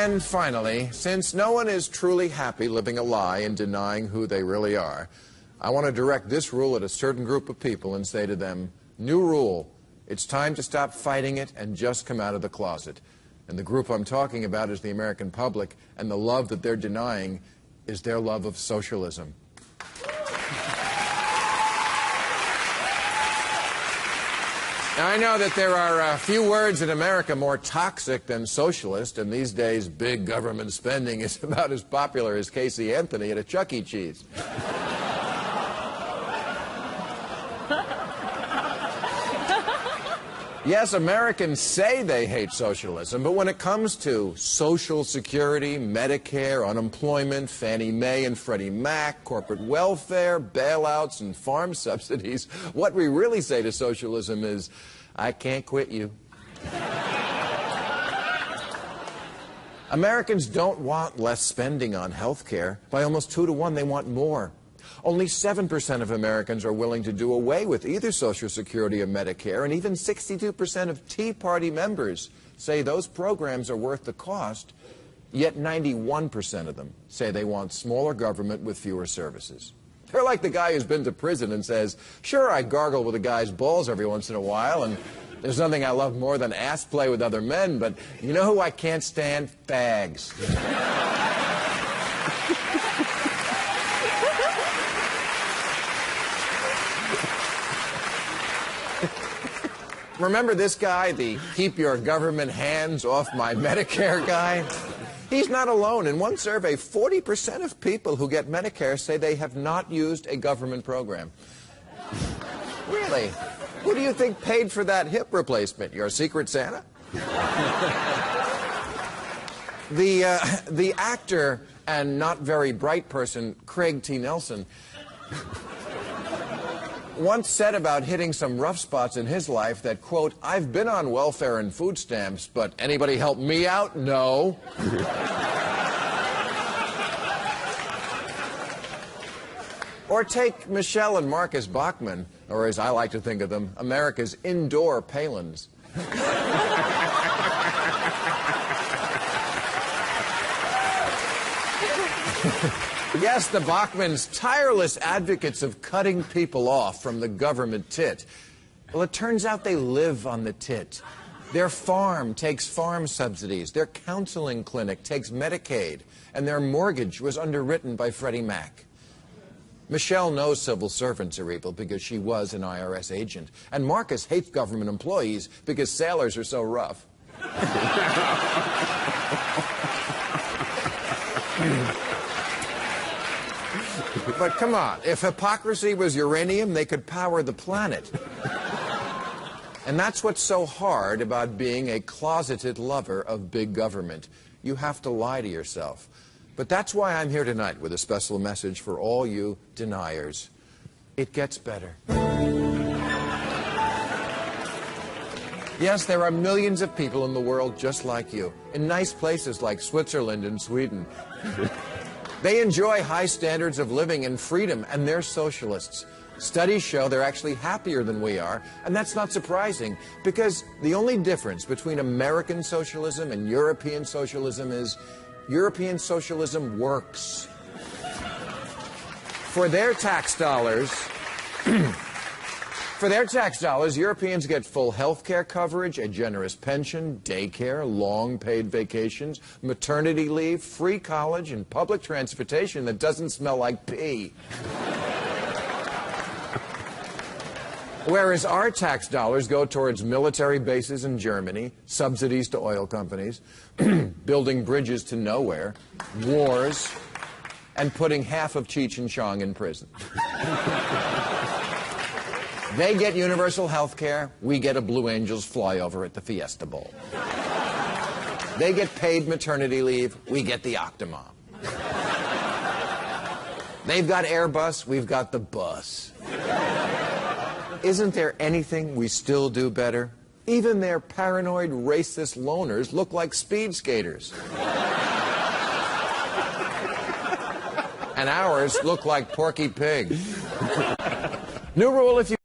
And finally, since no one is truly happy living a lie and denying who they really are, I want to direct this rule at a certain group of people and say to them, new rule, it's time to stop fighting it and just come out of the closet. And the group I'm talking about is the American public, and the love that they're denying is their love of socialism. Now, I know that there are a few words in America more toxic than socialist, and these days big government spending is about as popular as Casey Anthony at a Chuck E. Cheese. Yes, Americans say they hate socialism, but when it comes to Social Security, Medicare, unemployment, Fannie Mae and Freddie Mac, corporate welfare, bailouts, and farm subsidies, what we really say to socialism is, I can't quit you. Americans don't want less spending on health care. By almost 2 to 1, they want more. Only 7% of Americans are willing to do away with either Social Security or Medicare, and even 62% of Tea Party members say those programs are worth the cost, yet 91% of them say they want smaller government with fewer services. They're like the guy who's been to prison and says, sure, I gargle with a guy's balls every once in a while, and there's nothing I love more than ass play with other men, but you know who I can't stand? Fags. Remember this guy, the keep your government hands off my Medicare guy? He's not alone. In one survey, 40% of people who get Medicare say they have not used a government program. Really? Who do you think paid for that hip replacement? Your Secret Santa? The actor and not very bright person, Craig T. Nelson, once said about hitting some rough spots in his life that, quote, I've been on welfare and food stamps, but anybody help me out? No. Or take Michelle and Marcus Bachmann, or as I like to think of them, America's indoor Palins. Yes, the Bachmans, tireless advocates of cutting people off from the government tit. Well, it turns out they live on the tit. Their farm takes farm subsidies, their counseling clinic takes Medicaid, and their mortgage was underwritten by Freddie Mac. Michelle knows civil servants are evil because she was an IRS agent, and Marcus hates government employees because sailors are so rough. But come on, if hypocrisy was uranium, they could power the planet. And that's what's so hard about being a closeted lover of big government. You have to lie to yourself. But that's why I'm here tonight with a special message for all you deniers. It gets better. Yes, there are millions of people in the world just like you, in nice places like Switzerland and Sweden. They enjoy high standards of living and freedom, and they're socialists. Studies show they're actually happier than we are, and that's not surprising, because the only difference between American socialism and European socialism is European socialism works. For their tax dollars, Europeans get full health care coverage, a generous pension, daycare, long paid vacations, maternity leave, free college, and public transportation that doesn't smell like pee. Whereas our tax dollars go towards military bases in Germany, subsidies to oil companies, building bridges to nowhere, wars, and putting half of Cheech and Chong in prison. They get universal health care, we get a Blue Angels flyover at the Fiesta Bowl. They get paid maternity leave, we get the Octomom. They've got Airbus, we've got the bus. Isn't there anything we still do better? Even their paranoid, racist loners look like speed skaters. And ours look like Porky Pig. New rule if you